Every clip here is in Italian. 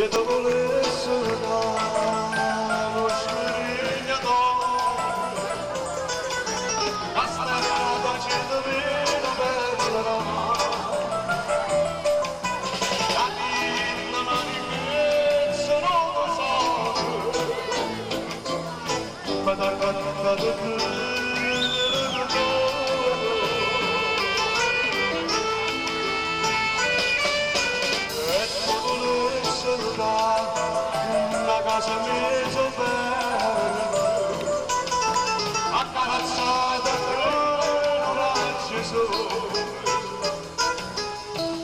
to volesse dare lo scrignato la strada c'è davvero bella la pinna manifesta non lo so ma da cantare una casa mezzo bella accarezzata con un acceso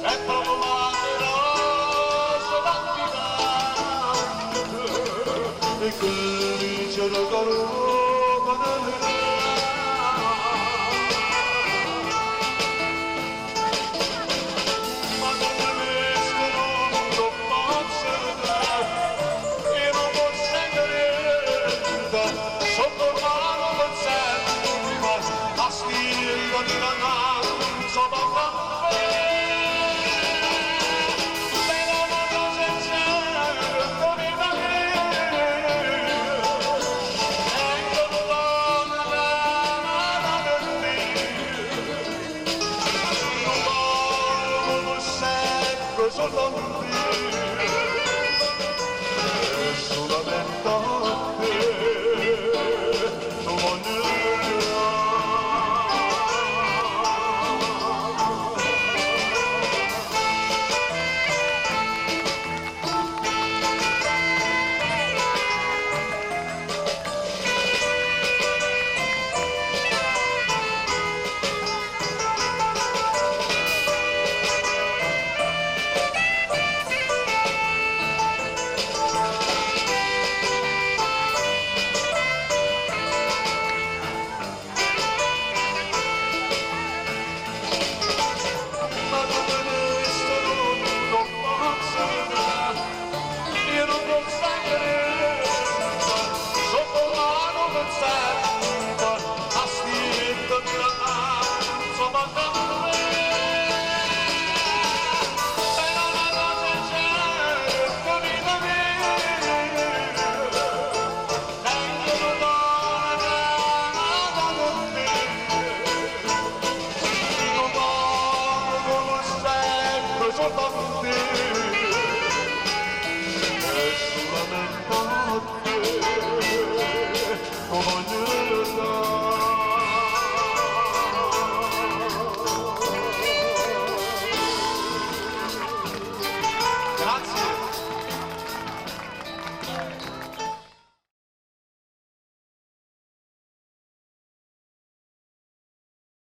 e profumate rose d'anticante e comincia da corona nella sotto mano del sento, ma la stilla di una danza